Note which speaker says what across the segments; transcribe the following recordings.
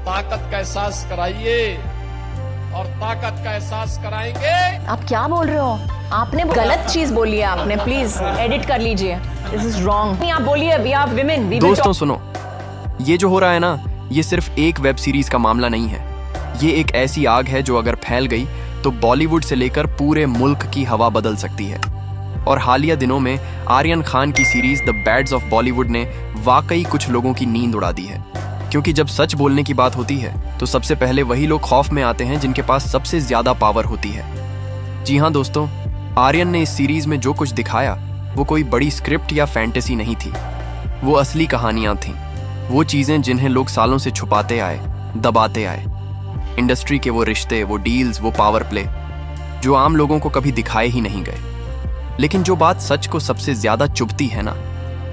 Speaker 1: ताकत का एहसास कराइए और ताकत का एहसास कराएंगे।
Speaker 2: आप क्या बोल रहे हो? आपने गलत चीज बोली है आपने, प्लीज एडिट कर लीजिए। This is wrong. आप बोलिए वी आर विमेन।
Speaker 3: दोस्तों सुनो, ये जो हो रहा है ना, ये सिर्फ एक वेब सीरीज का मामला नहीं है। ये एक ऐसी आग है जो अगर फैल गई तो बॉलीवुड से लेकर पूरे मुल्क की हवा बदल सकती है। और हालिया दिनों में आर्यन खान की series the bads of Bollywood ने वाकई कुछ लोगों की नींद उड़ा दी है। क्योंकि जब सच बोलने की बात होती है तो सबसे पहले वही लोग खौफ में आते हैं जिनके पास सबसे ज्यादा पावर होती है। जी हाँ दोस्तों, आर्यन ने इस सीरीज में जो कुछ दिखाया वो कोई बड़ी स्क्रिप्ट या फैंटेसी नहीं थी। वो असली कहानियां थीं, वो चीजें जिन्हें लोग सालों से छुपाते आए, दबाते आए। इंडस्ट्री के वो रिश्ते, वो डील्स, वो पावर प्ले जो आम लोगों को कभी दिखाए ही नहीं गए। लेकिन जो बात सच को सबसे ज्यादा चुभती है ना,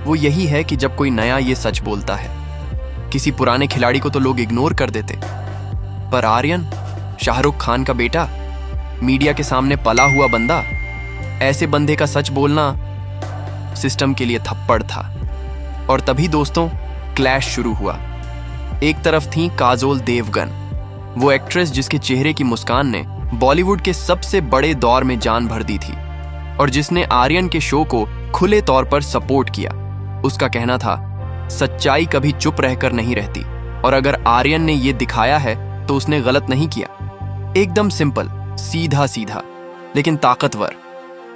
Speaker 3: वो यही है कि जब कोई नया ये सच बोलता है। किसी पुराने खिलाड़ी को तो लोग इग्नोर कर देते, पर आर्यन, शाहरुख खान का बेटा, मीडिया के सामने पला हुआ बंदा, ऐसे बंदे का सच बोलना सिस्टम के लिए थप्पड़ था। और तभी दोस्तों क्लैश शुरू हुआ। एक तरफ थी काजोल देवगन, वो एक्ट्रेस जिसके चेहरे की मुस्कान ने बॉलीवुड के सबसे बड़े दौर में जान भर दी थी और जिसने आर्यन के शो को खुले तौर पर सपोर्ट किया। उसका कहना था, सच्चाई कभी चुप रहकर नहीं रहती और अगर आर्यन ने ये दिखाया है तो उसने गलत नहीं किया। एकदम सिंपल, सीधा सीधा, लेकिन ताकतवर।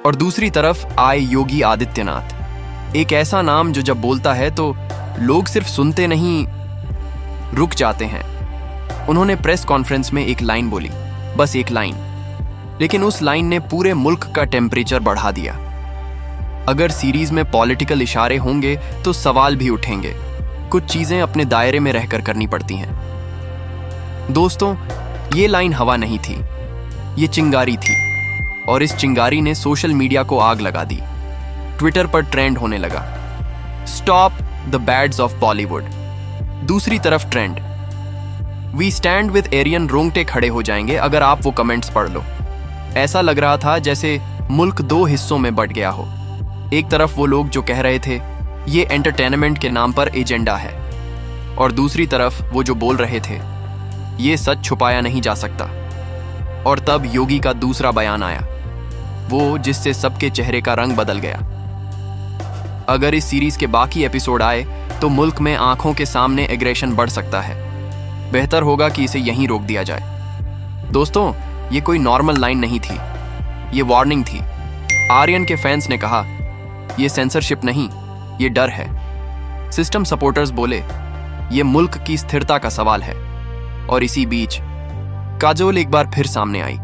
Speaker 3: और दूसरी तरफ आए योगी आदित्यनाथ, एक ऐसा नाम जो जब बोलता है तो लोग सिर्फ सुनते नहीं, रुक जाते हैं। उन्होंने प्रेस कॉन्फ्रेंस में एक लाइन बोली, बस एक लाइन, लेकिन उस लाइन ने पूरे मुल्क का टेम्परेचर बढ़ा दिया। अगर सीरीज में पॉलिटिकल इशारे होंगे तो सवाल भी उठेंगे। कुछ चीजें अपने दायरे में रहकर करनी पड़ती हैं। दोस्तों, ये लाइन हवा नहीं थी, ये चिंगारी थी। और इस चिंगारी ने सोशल मीडिया को आग लगा दी। ट्विटर पर ट्रेंड होने लगा, stop the bads of Bollywood. दूसरी तरफ trend, we stand with Aryan, रोंगटे खड़े हो जाएंगे अगर आप वो कमेंट्स पढ़ लो। ऐसा लग रहा था जैसे मुल्क दो हिस्सों में बंट गया हो। एक तरफ वो लोग जो कह रहे थे ये एंटरटेनमेंट के नाम पर एजेंडा है, और दूसरी तरफ वो जो बोल रहे थे ये सच छुपाया नहीं जा सकता। और तब योगी का दूसरा बयान आया, वो जिससे सबके चेहरे का रंग बदल गया। अगर इस सीरीज के बाकी एपिसोड आए तो मुल्क में आंखों के सामने एग्रेशन बढ़ सकता है। बेहतर होगा कि इसे यहीं रोक दिया जाए। दोस्तों, ये कोई नॉर्मल लाइन नहीं थी, ये वार्निंग थी। आर्यन के फैंस ने कहा, ये सेंसरशिप नहीं, ये डर है। सिस्टम सपोर्टर्स बोले, ये मुल्क की स्थिरता का सवाल है। और इसी बीच काजोल एक बार फिर सामने आई।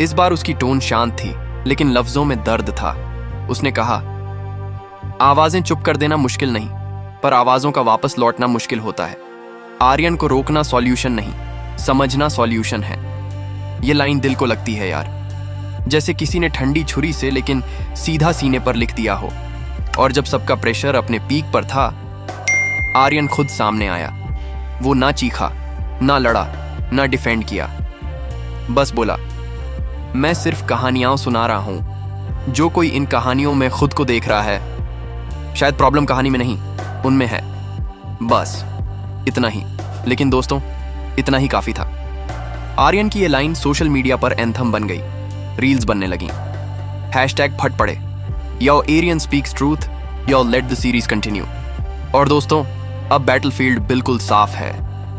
Speaker 3: इस बार उसकी टोन शांत थी, लेकिन लफ्जों में दर्द था। उसने कहा, आवाजें चुप कर देना मुश्किल नहीं, पर आवाजों का वापस लौटना मुश्किल होता है। आर्यन को रोकना सॉल्यूशन नहीं, समझना सॉल्यूशन है। ये लाइन दिल को लगती है यार, जैसे किसी ने ठंडी छुरी से लेकिन सीधा सीने पर लिख दिया हो। और जब सबका प्रेशर अपने पीक पर था, आर्यन खुद सामने आया। वो ना चीखा, ना लड़ा, ना डिफेंड किया, बस बोला, मैं सिर्फ कहानियां सुना रहा हूं। जो कोई इन कहानियों में खुद को देख रहा है, शायद प्रॉब्लम कहानी में नहीं, उनमें है। बस इतना ही। लेकिन दोस्तों, इतना ही काफी था। आर्यन की ये लाइन सोशल मीडिया पर एंथम बन गई, रील्स बनने लगी, हैशटैग फट पड़े, yo Aryan speaks truth, yo let the series continue. और दोस्तों, अब बैटलफील्ड बिल्कुल साफ है।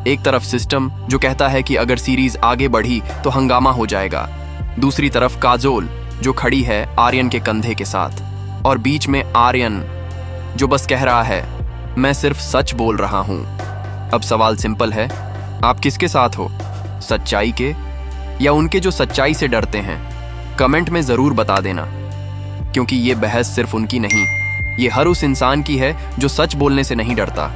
Speaker 3: एक तरफ सिस्टम जो कहता है कि अगर सीरीज आगे बढ़ी तो हंगामा हो जाएगा, दूसरी तरफ काजोल जो खड़ी है आर्यन के कंधे के साथ, और बीच में आर्यन जो बस कह रहा है, मैं सिर्फ सच बोल रहा हूं। अब सवाल सिंपल है, आप किसके साथ हो, सच्चाई के या उनके जो सच्चाई से डरते हैं? कमेंट में जरूर बता देना, क्योंकि ये बहस सिर्फ उनकी नहीं, ये हर उस इंसान की है जो सच बोलने से नहीं डरता।